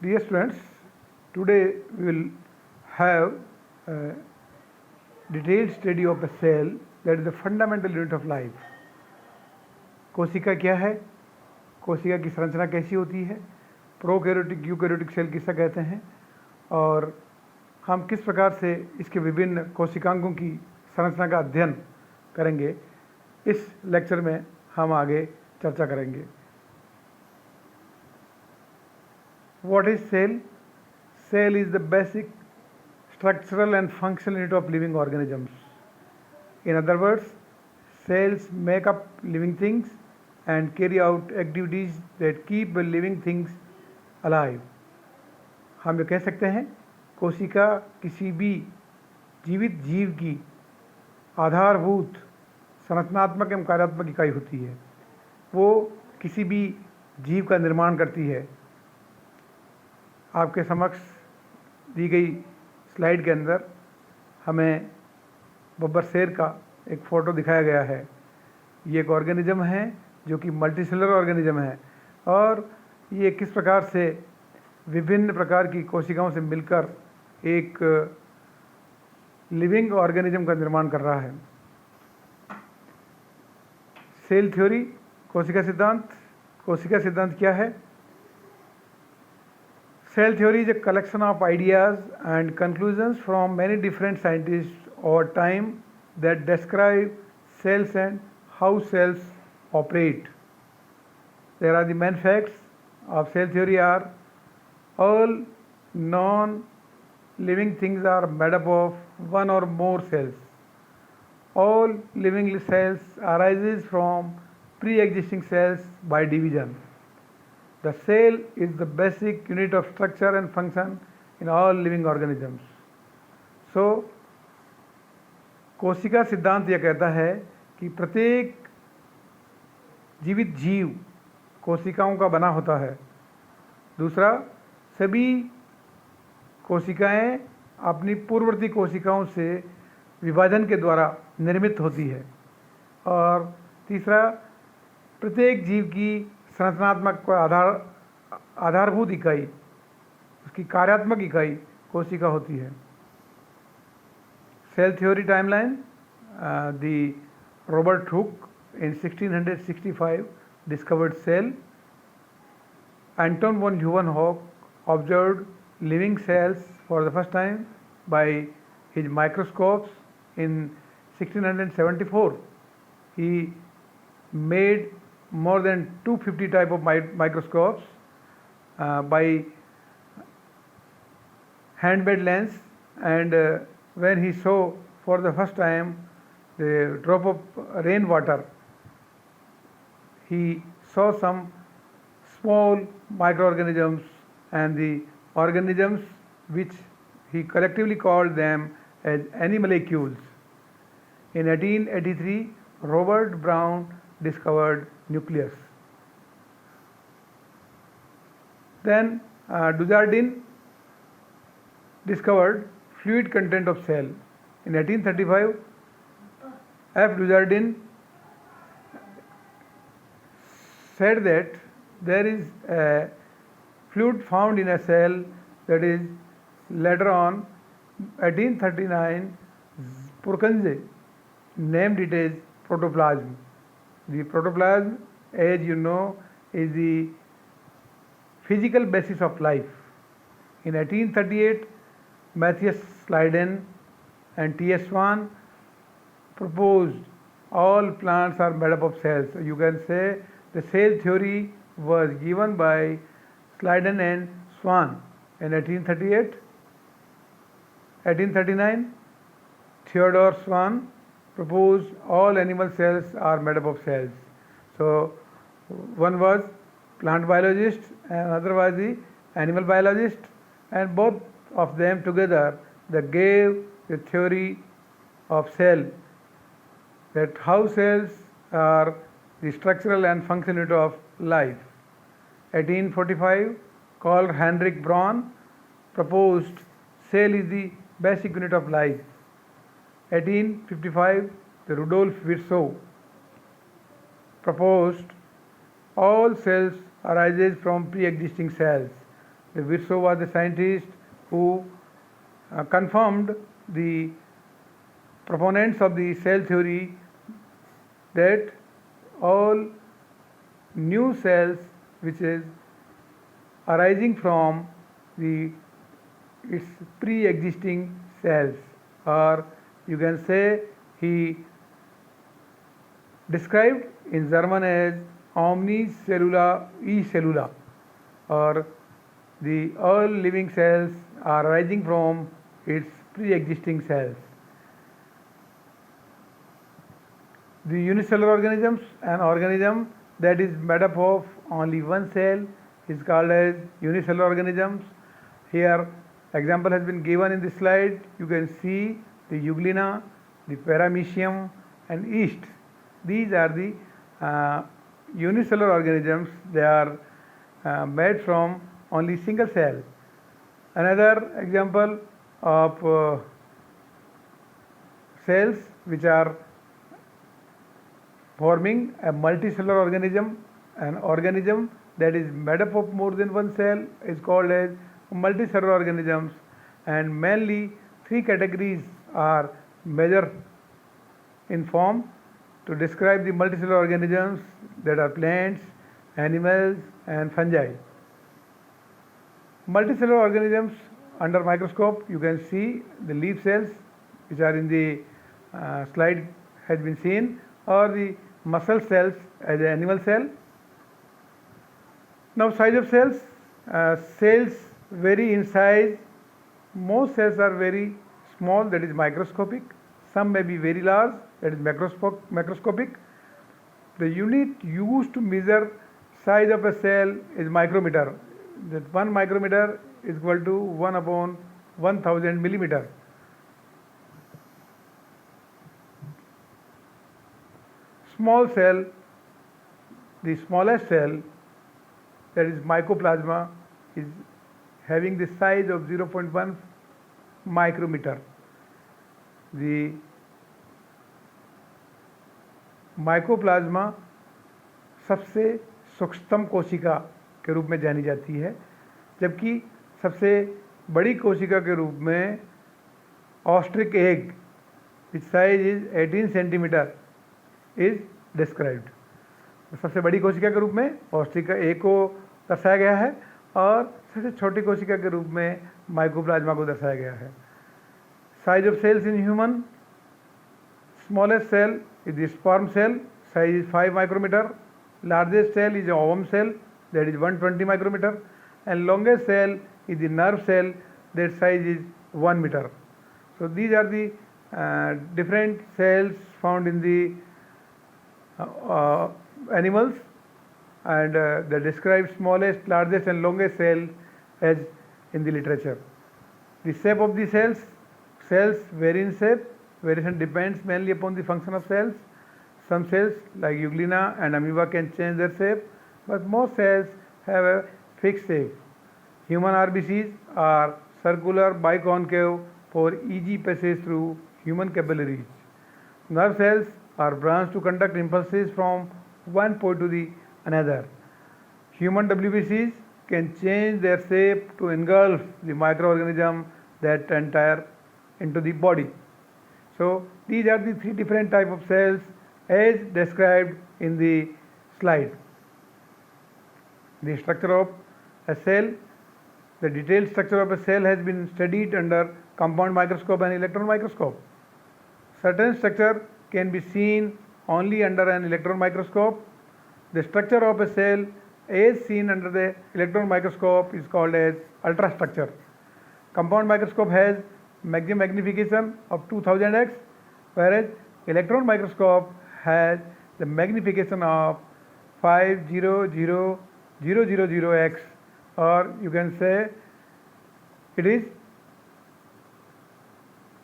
Dear students, today we will have a detailed study of a cell that is the fundamental unit of life. कोशिका क्या है, कोशिका की संरचना कैसी होती है, प्रोकैरियोटिक यूकैरियोटिक सेल किसे कहते हैं और हम किस प्रकार से इसके विभिन्न कोशिकांगों की संरचना का अध्ययन करेंगे, इस लेक्चर में हम आगे चर्चा करेंगे। What is cell? Cell is the basic structural and functional unit of living organisms. In other words, cells make up living things and carry out activities that keep living things alive. हम ये कह सकते हैं कोशिका किसी भी जीवित जीव की आधारभूत संरचनात्मक एवं कार्यात्मक इकाई होती है। वो किसी भी जीव का निर्माण करती है। आपके समक्ष दी गई स्लाइड के अंदर हमें बब्बर शेर का एक फ़ोटो दिखाया गया है। ये एक ऑर्गेनिज्म है जो कि मल्टीसेलुलर ऑर्गेनिज्म है और ये किस प्रकार से विभिन्न प्रकार की कोशिकाओं से मिलकर एक लिविंग ऑर्गेनिज्म का निर्माण कर रहा है। सेल थ्योरी, कोशिका सिद्धांत। कोशिका सिद्धांत क्या है? Cell theory is a collection of ideas and conclusions from many different scientists over time that describe cells and how cells operate. There are the main facts of cell theory are all non-living things are made up of one or more cells. All living cells arises from pre-existing cells by division. The cell is the basic unit of structure and function in all living organisms. So, कोशिका सिद्धांत यह कहता है कि प्रत्येक जीवित जीव कोशिकाओं का बना होता है। दूसरा, सभी कोशिकाएं अपनी पूर्ववर्ती कोशिकाओं से विभाजन के द्वारा निर्मित होती है। और तीसरा, प्रत्येक जीव की संरचनात्मक आधारभूत इकाई, उसकी कार्यात्मक इकाई कोशिका होती है। Cell theory timeline, the Robert Hooke in 1665 discovered cell. Anton von Leeuwenhoek observed living cells for the first time by his microscopes in 1674. He made more than 250 type of microscopes by hand-made lens, and when he saw for the first time the drop of rainwater, he saw some small microorganisms and the organisms which he collectively called them as animalcules. In 1883, Robert Brown discovered nucleus. Then Dujardin discovered fluid content of cell. In 1835, F. Dujardin said that there is a fluid found in a cell that is later on 1839 Purkinje named it as protoplasm. The protoplasm, as you know, is the physical basis of life. In 1838, Matthias Slyden and T.S. Swan proposed all plants are made up of cells. So you can say the cell theory was given by Slyden and Swan in 1838. 1839, Theodore Swan proposed all animal cells are made up of cells. So one was plant biologist and another was the animal biologist, and both of them together they gave the theory of cell, that how cells are the structural and functional unit of life. 1845, Carl Heinrich Braun proposed cell is the basic unit of life. 1855, the Rudolf Virchow proposed all cells arises from pre-existing cells. Virchow was the scientist who confirmed the proponents of the cell theory that all new cells which is arising from its pre-existing cells, or you can say he described in German as omnicellula e cellula, or the all living cells are arising from its pre-existing cells. The unicellular organisms, an organism that is made up of only one cell, is called as unicellular organisms. Here example has been given in this slide. You can see the euglena, the paramecium and yeast. These are the unicellular organisms. They are made from only single cell. Another example of cells which are forming a multicellular organism, an organism that is made up of more than one cell is called as multicellular organisms, and mainly three categories are major in form to describe the multicellular organisms, that are plants, animals and fungi. Multicellular organisms under microscope, you can see the leaf cells which are in the slide has been seen, or the muscle cells as an animal cell. Now size of cells, cells vary in size. Most cells are very small, that is microscopic. Some may be very large, that is macroscopic. The unit used to measure size of a cell is micrometer. That 1 micrometer is equal to 1/1000 millimeter. Small cell, the smallest cell, that is mycoplasma, is having the size of 0.1 micrometer. The mycoplasma सबसे सूक्ष्मतम कोशिका के रूप में जानी जाती है, जबकि सबसे बड़ी कोशिका के रूप में Austric egg which size is 18 centimetre is described. सबसे बड़ी कोशिका के रूप में ऑस्ट्रिक एग को दर्शाया गया है और सबसे छोटी कोशिका के रूप में माइकोप्लाज्मा को दर्शाया गया है. Size of cells in human, smallest cell is the sperm cell, size is 5 micrometer. Largest cell is the ovum cell, that is 120 micrometer, and longest cell is the nerve cell, that size is 1 meter. So these are the different cells found in the animals, and they describe smallest, largest and longest cell as in the literature. The shape of the cells vary in shape. Variation depends mainly upon the function of cells. Some cells like euglena and amoeba can change their shape, but most cells have a fixed shape. Human RBCs are circular biconcave for easy passage through human capillaries. Nerve cells are branched to conduct impulses from one point to the another. Human WBCs can change their shape to engulf the microorganism that enter into the body. So these are the three different type of cells as described in the slide. The structure of a cell, the detailed structure of a cell has been studied under compound microscope and electron microscope. Certain structure can be seen only under an electron microscope. The structure of a cell as seen under the electron microscope is called as ultrastructure. Compound microscope has maximum magnification of 2000x, whereas electron microscope has the magnification of 500,000x, or you can say it is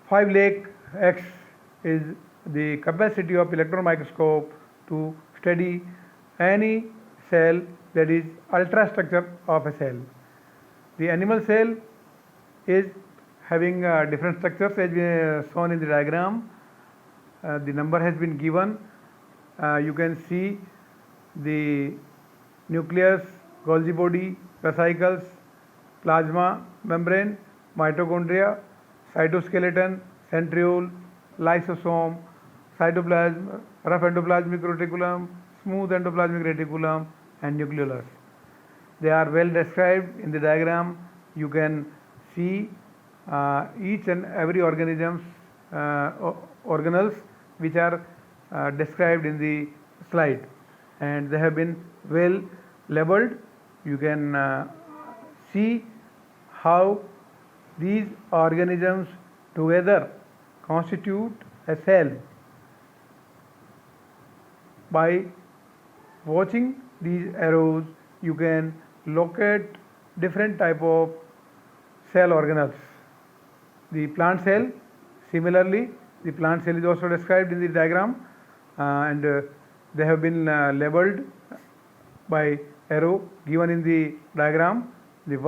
5 lakh x is the capacity of electron microscope to study any cell, that is ultrastructure of a cell. The animal cell is having different structures as shown in the diagram. The number has been given. You can see the nucleus, Golgi body, vesicles, plasma membrane, mitochondria, cytoskeleton, centriole, lysosome, cytoplasm, rough endoplasmic reticulum, smooth endoplasmic reticulum, and nucleolus. They are well described in the diagram. You can see each and every organism's organelles which are described in the slide, and they have been well labeled. You can see how these organisms together constitute a cell. By watching these arrows, you can locate different type of cell organelles. The plant cell, similarly, the plant cell is also described in the diagram, and they have been labeled by arrow given in the diagram. The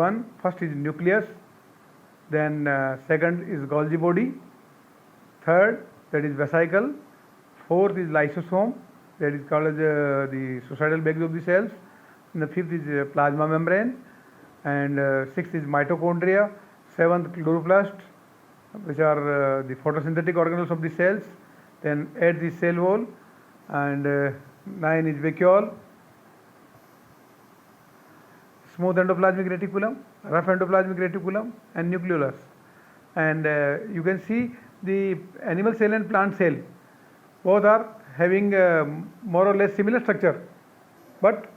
first is nucleus, then second is Golgi body, third that is vesicle, fourth is lysosome, that is called as the suicidal bags of the cells, and the fifth is plasma membrane, and sixth is mitochondria, seventh chloroplast, which are the photosynthetic organelles of the cells, then eighth is cell wall, and nine is vacuole, smooth endoplasmic reticulum, rough endoplasmic reticulum, and nucleolus. And you can see the animal cell and plant cell both are having more or less similar structure, but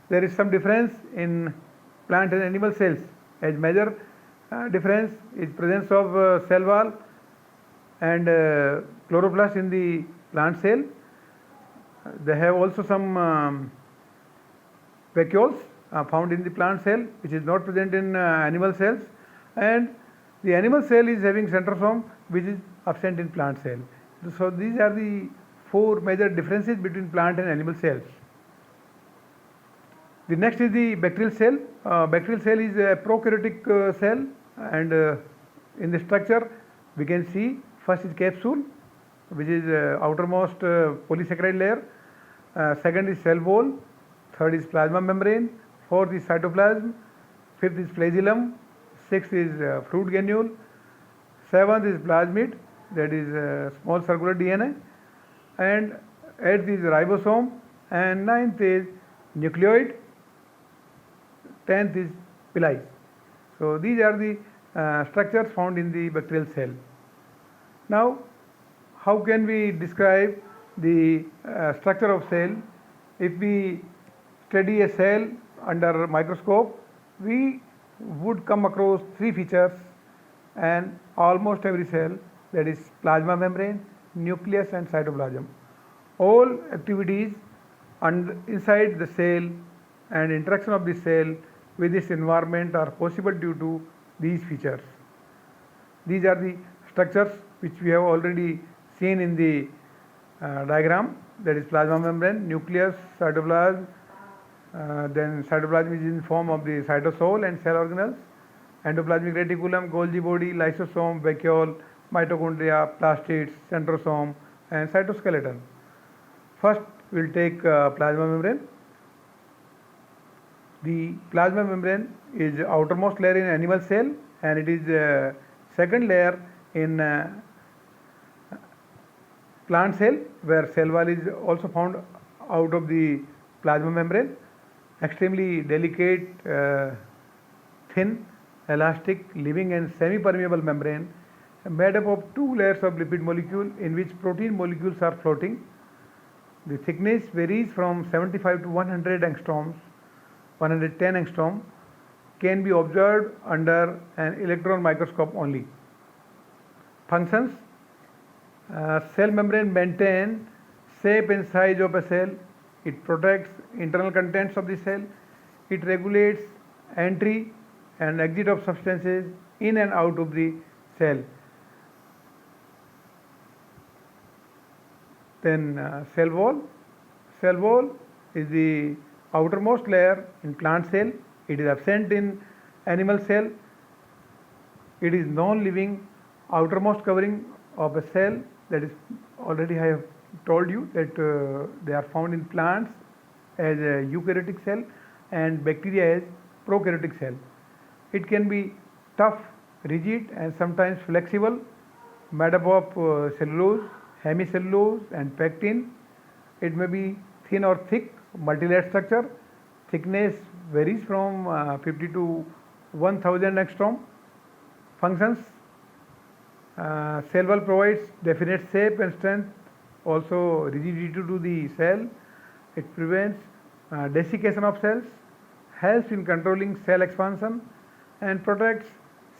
there is some difference in plant and animal cells. As major difference is presence of cell wall and chloroplast in the plant cell. They have also some vacuoles found in the plant cell, which is not present in animal cells, and the animal cell is having centrosome, which is absent in plant cell. So these are the four major differences between plant and animal cells. The next is the bacterial cell. Bacterial cell is a prokaryotic cell, and in the structure we can see first is capsule, which is outermost polysaccharide layer, second is cell wall, third is plasma membrane, fourth is cytoplasm, fifth is flagellum, sixth is fruit granule, seventh is plasmid, that is small circular DNA, and eighth is ribosome, and ninth is nucleoid, 10th is pili. So these are the structures found in the bacterial cell. Now, how can we describe the structure of cell? If we study a cell under microscope, we would come across three features, and almost every cell, that is plasma membrane, nucleus, and cytoplasm. All activities inside the cell and interaction of the cell with its environment are possible due to these features. These are the structures which we have already seen in the diagram, that is plasma membrane, nucleus, cytoplasm, then cytoplasm is in form of the cytosol and cell organelles, endoplasmic reticulum, Golgi body, lysosome, vacuole, mitochondria, plastids, centrosome, and cytoskeleton. First, we will take plasma membrane. The plasma membrane is outermost layer in animal cell, and it is second layer in plant cell, where cell wall is also found out of the plasma membrane. Extremely delicate, thin, elastic, living, and semi-permeable membrane made up of two layers of lipid molecule in which protein molecules are floating. The thickness varies from 75 to 100 angstroms, 110 angstrom, can be observed under an electron microscope only. Functions: cell membrane maintain shape and size of a cell. It protects internal contents of the cell. It regulates entry and exit of substances in and out of the cell. Then cell wall. Cell wall is the outermost layer in plant cell. It is absent in animal cell. It is non-living outermost covering of a cell, that is already I have told you that they are found in plants as a eukaryotic cell and bacteria as prokaryotic cell. It can be tough, rigid, and sometimes flexible, made up of cellulose, hemicellulose, and pectin. It may be thin or thick, multilayered structure. Thickness varies from 50 to 1000 angstrom. Functions: cell wall provides definite shape and strength, also rigidity to the cell. It prevents desiccation of cells, helps in controlling cell expansion, and protects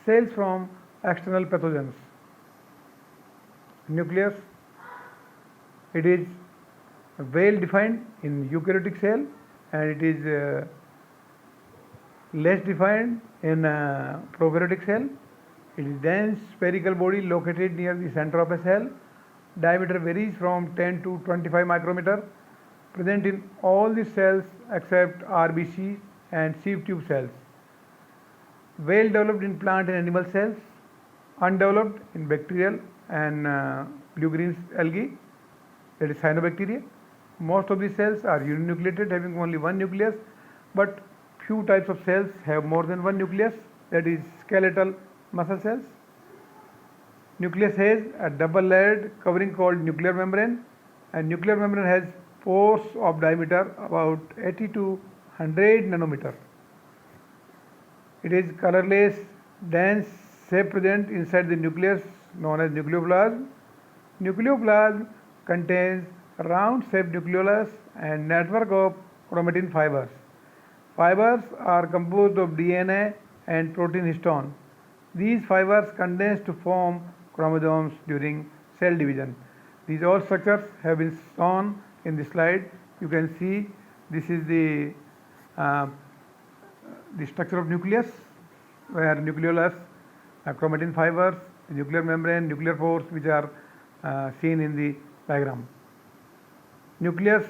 cells from external pathogens. Nucleus: it is well defined in eukaryotic cell, and it is less defined in prokaryotic cell. It is dense spherical body located near the center of a cell. Diameter varies from 10 to 25 micrometer. Present in all the cells except RBC and sieve tube cells. Well developed in plant and animal cells. Undeveloped in bacterial and blue-green algae, that is cyanobacteria. Most of the cells are uninucleated, having only one nucleus, but few types of cells have more than one nucleus, that is skeletal muscle cells. Nucleus has a double layered covering called nuclear membrane, and nuclear membrane has pores of diameter about 80 to 100 nanometer. It is colorless, dense shape present inside the nucleus known as nucleoplasm. Nucleoplasm contains round shaped nucleolus and network of chromatin fibers. Fibers are composed of DNA and protein histone. These fibers condense to form chromosomes during cell division. These all structures have been shown in the slide. You can see this is the structure of nucleus, where nucleolus, chromatin fibers, nuclear membrane, nuclear pores, which are seen in the diagram. Nucleus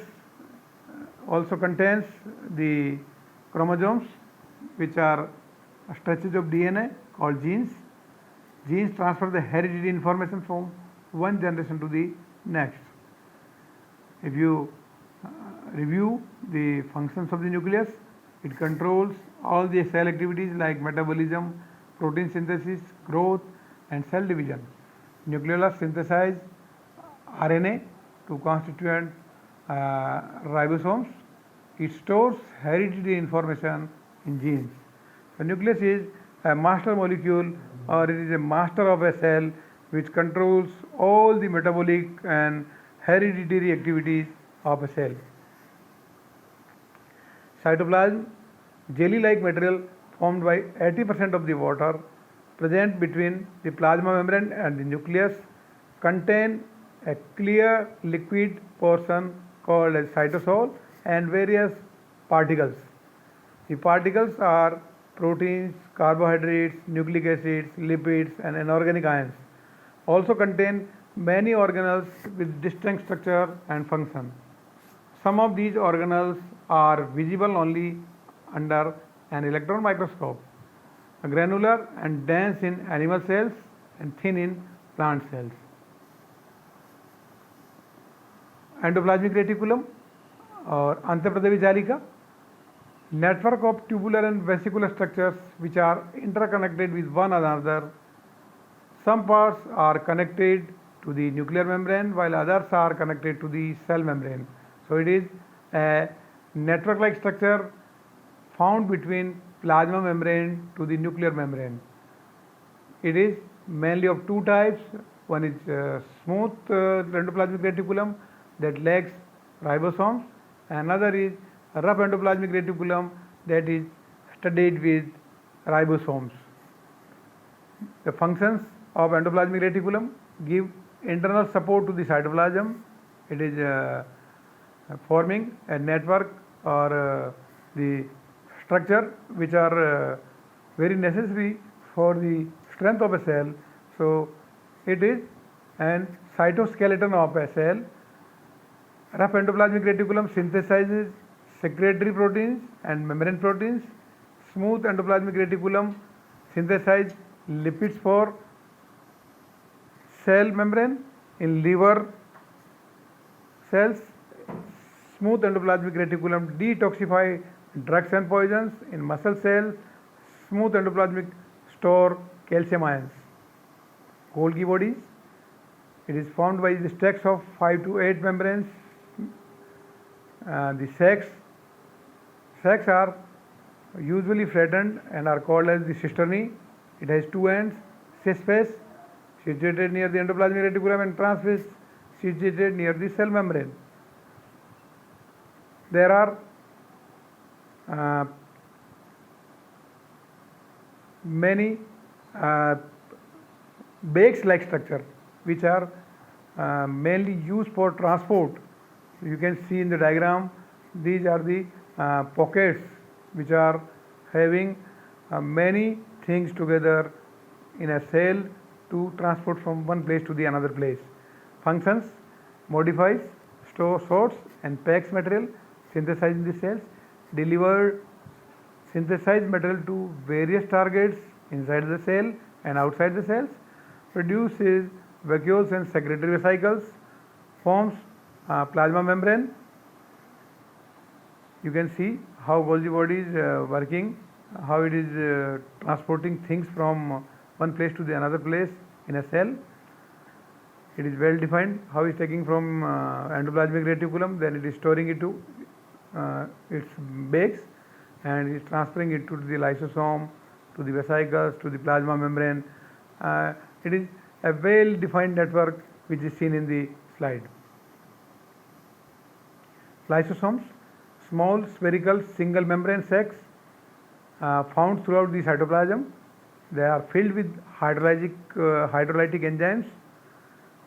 also contains the chromosomes, which are stretches of DNA called genes. Genes transfer the hereditary information from one generation to the next. If you review the functions of the nucleus, it controls all the cell activities like metabolism, protein synthesis, growth, and cell division. Nucleolus synthesize RNA to constituent ribosomes. It stores hereditary information in genes. The nucleus is a master molecule, or it is a master of a cell which controls all the metabolic and hereditary activities of a cell. Cytoplasm, jelly-like material formed by 80% of the water present between the plasma membrane and the nucleus, contain a clear liquid portion called as cytosol and various particles. The particles are proteins, carbohydrates, nucleic acids, lipids, and inorganic ions. Also contain many organelles with distinct structure and function. Some of these organelles are visible only under an electron microscope, granular and dense in animal cells and thin in plant cells. Endoplasmic reticulum or Antapradhavi jalika, network of tubular and vesicular structures which are interconnected with one another. Some parts are connected to the nuclear membrane while others are connected to the cell membrane. So it is a network-like structure found between plasma membrane to the nuclear membrane. It is mainly of two types. One is smooth endoplasmic reticulum that lacks ribosomes. Another is rough endoplasmic reticulum that is studded with ribosomes. The functions of endoplasmic reticulum: give internal support to the cytoplasm. It is forming a network or the structure which are very necessary for the strength of a cell. So it is an cytoskeleton of a cell. Rough endoplasmic reticulum synthesizes secretory proteins and membrane proteins. Smooth endoplasmic reticulum synthesizes lipids for cell membrane. In liver cells, smooth endoplasmic reticulum detoxify drugs and poisons. In muscle cells, smooth endoplasmic store calcium ions. Golgi bodies, it is formed by the stacks of 5 to 8 membranes. The sacs are usually flattened and are called as the cisternae. It has two ends, cis face situated near the endoplasmic reticulum and transverse situated near the cell membrane. There are many bags-like structure which are mainly used for transport. You can see in the diagram, these are the pockets which are having many things together in a cell to transport from one place to the another place. Functions: modifies, sorts and packs material, synthesizing the cells, deliver synthesized material to various targets inside the cell and outside the cells, produces vacuoles and secretory vesicles, forms plasma membrane. You can see how Golgi body is working, how it is transporting things from one place to the another place in a cell. It is well defined how it is taking from endoplasmic reticulum, then it is storing it to its bags and it is transferring it to the lysosome, to the vesicles, to the plasma membrane. It is a well defined network which is seen in the slide. Lysosomes, small spherical single membrane sacs found throughout the cytoplasm. They are filled with hydrolytic enzymes,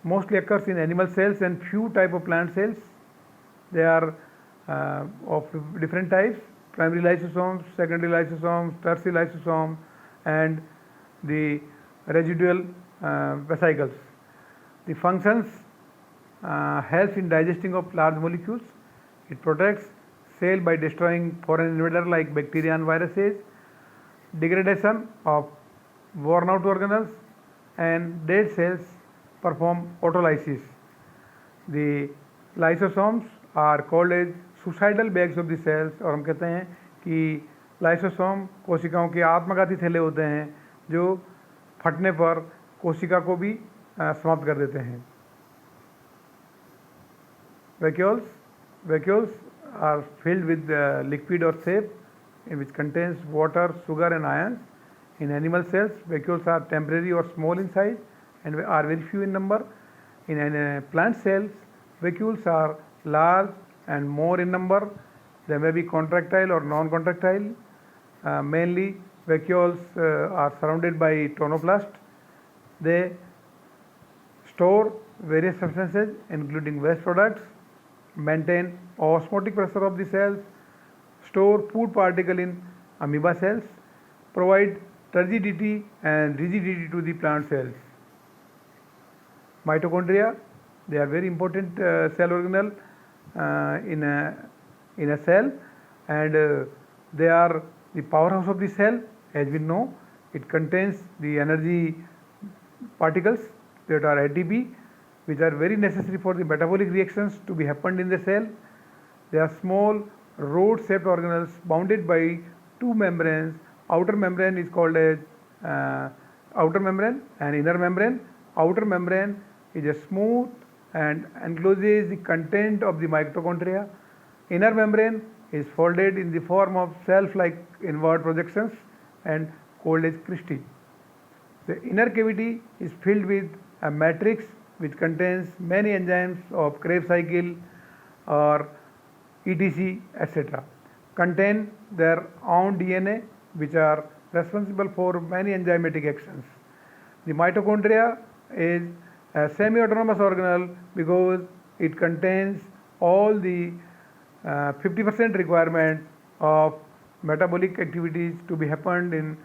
mostly occurs in animal cells and few type of plant cells. They are of different types: primary lysosomes, secondary lysosomes, tertiary lysosome, and the residual vesicles. The functions: helps in digesting of large molecules. It protects cell by destroying foreign invader like bacteria and viruses, degradation of worn out organelles, and dead cells perform autolysis. The lysosomes are called as suicidal bags of the cells, और हम कहते हैं कि lysosome कोशिकाओं के आत्मघाती थैले होते हैं जो फटने पर कोशिका को भी समाप्त कर देते हैं. Vacuoles are filled with liquid or sap which contains water, sugar and ions. In animal cells, vacuoles are temporary or small in size and are very few in number. In plant cells, vacuoles are large and more in number. They may be contractile or non-contractile. Mainly, vacuoles are surrounded by tonoplast. They store various substances including waste products, maintain osmotic pressure of the cells, store food particle in amoeba cells, provide turgidity and rigidity to the plant cells. Mitochondria, they are very important cell organelle in a cell, and they are the powerhouse of the cell. As we know, it contains the energy particles that are ATP, which are very necessary for the metabolic reactions to be happened in the cell. They are small rod-shaped organelles bounded by two membranes. Outer membrane is called as outer membrane and inner membrane. Outer membrane is a smooth and encloses the content of the mitochondria. Inner membrane is folded in the form of self-like inward projections and called as cristae. The inner cavity is filled with a matrix which contains many enzymes of Krebs cycle or etc. etc. Contain their own DNA which are responsible for many enzymatic actions. The mitochondria is a semi-autonomous organelle because it contains all the 50% requirement of metabolic activities to be happened in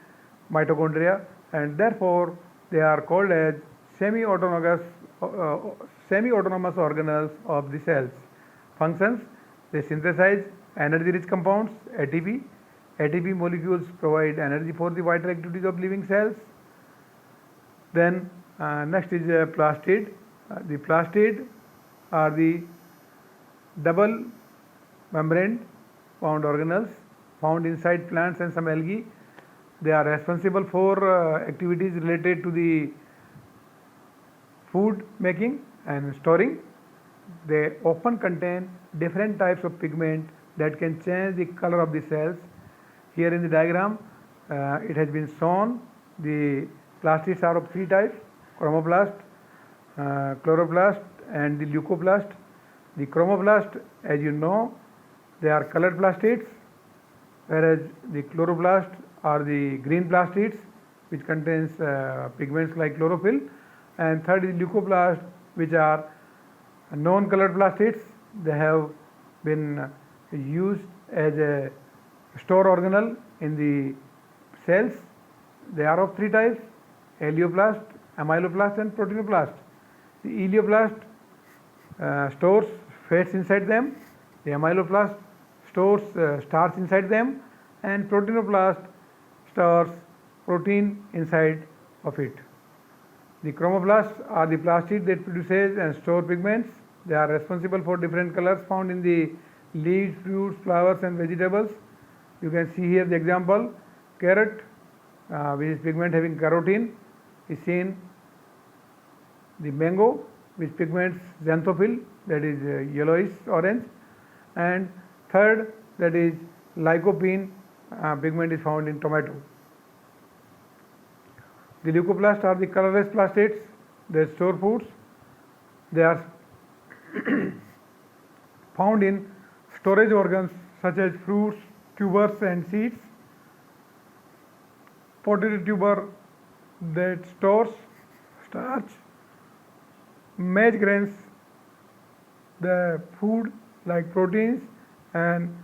mitochondria, and therefore they are called as semi-autonomous organelles of the cells. Functions: they synthesize energy-rich compounds, ATP. ATP molecules provide energy for the vital activities of living cells. Then next is plastid. The plastid are the double membrane wound organelles found inside plants and some algae. They are responsible for activities related to the food making and storing. They often contain different types of pigment that can change the color of the cells. Here in the diagram, it has been shown the plastids are of three types: chromoplast, chloroplast, and the leucoplast. The chromoplast, as you know, they are colored plastids, whereas the chloroplast are the green plastids, which contains pigments like chlorophyll. And third is leucoplast, which are non-colored plastids. They have been used as a store organelle in the cells. They are of three types: helioplast, amyloplast, and proteinoplast. The helioplast stores fats inside them, the amyloplast stores starch inside them, and proteinoplast stores protein inside of it. The chromoplasts are the plastid that produces and store pigments. They are responsible for different colors found in the leaves, fruits, flowers, and vegetables. You can see here the example: carrot, which is pigment having carotene, is seen. The mango, which pigments xanthophyll, that is yellowish orange. And third, that is lycopene, pigment is found in tomato. The leucoplasts are the colorless plastids. They store foods. They are found in storage organs such as fruits, tubers, and seeds. Potato tuber that stores starch, maize grains, the food like proteins, and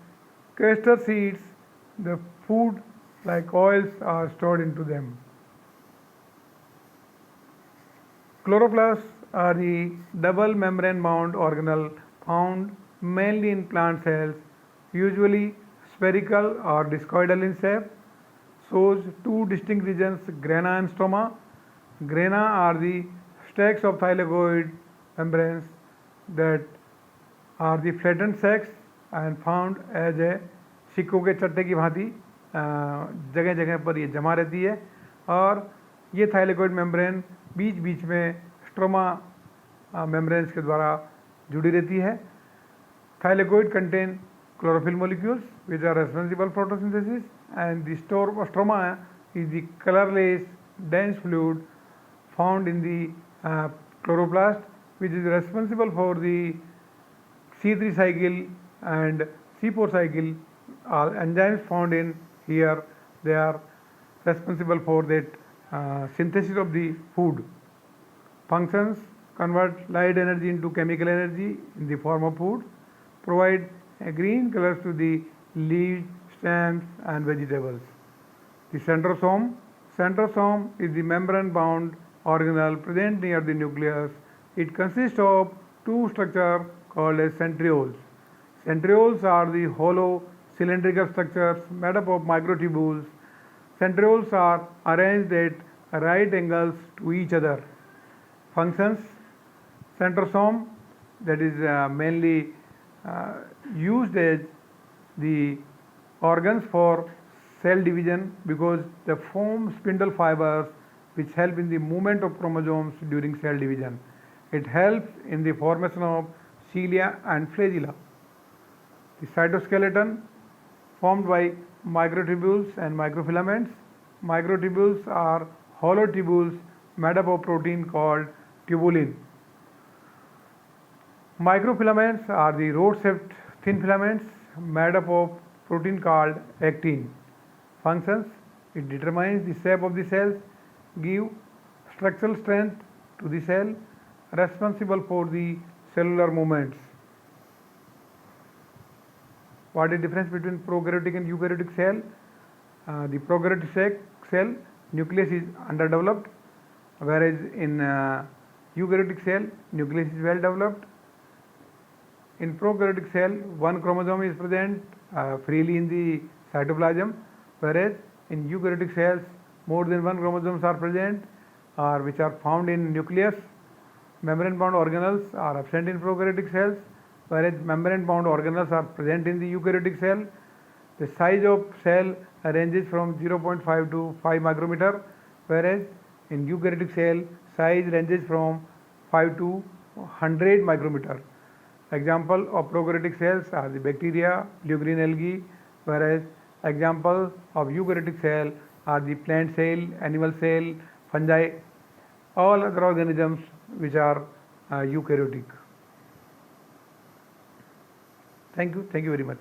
castor seeds, the food like oils are stored into them. Chloroplasts are the double membrane bound organelle found mainly in plant cells, usually spherical or discoidal in shape. Shows two distinct regions, grana and stroma. Grana are the stacks of thylakoid membranes that are the flattened sacs and found as a सिक्कों के चट्टे की भांति जगह जगह पर ये जमा रहती है, और ये थाइलेकोइड मेम्ब्रेन बीच बीच में स्ट्रोमा मेम्ब्रेन्स के द्वारा जुड़ी रहती है. Thylakoid contain chlorophyll molecules which are responsible for photosynthesis, and the stroma is the colorless dense fluid found in the chloroplast, which is responsible for the C3 cycle and C4 cycle. All enzymes found in here, they are responsible for that synthesis of the food. Functions: convert light energy into chemical energy in the form of food, provide green colors to the leaves, stems, and vegetables. The centrosome. Centrosome is the membrane-bound organelle present near the nucleus. It consists of two structures called as centrioles. Centrioles are the hollow cylindrical structures made up of microtubules. Centrioles are arranged at right angles to each other. Functions: centrosome, that is mainly used as the organs for cell division because they form spindle fibers which help in the movement of chromosomes during cell division. It helps in the formation of cilia and flagella. The cytoskeleton, formed by microtubules and microfilaments. Microtubules are hollow tubules made up of protein called tubulin. Microfilaments are the rod-shaped thin filaments made up of protein called actin. Functions: it determines the shape of the cells, give structural strength to the cell, responsible for the cellular movements. What is the difference between prokaryotic and eukaryotic cell? The prokaryotic cell nucleus is underdeveloped, whereas in eukaryotic cell nucleus is well developed. In prokaryotic cell, one chromosome is present freely in the cytoplasm, whereas in eukaryotic cells more than one chromosomes are present which are found in nucleus. Membrane-bound organelles are absent in prokaryotic cells, whereas membrane-bound organelles are present in the eukaryotic cell. The size of cell ranges from 0.5 to 5 micrometer, whereas in eukaryotic cell size ranges from 5 to 100 micrometer. Example of prokaryotic cells are the bacteria, blue green algae, whereas example of eukaryotic cell are the plant cell, animal cell, fungi, all other organisms which are eukaryotic. Thank you very much.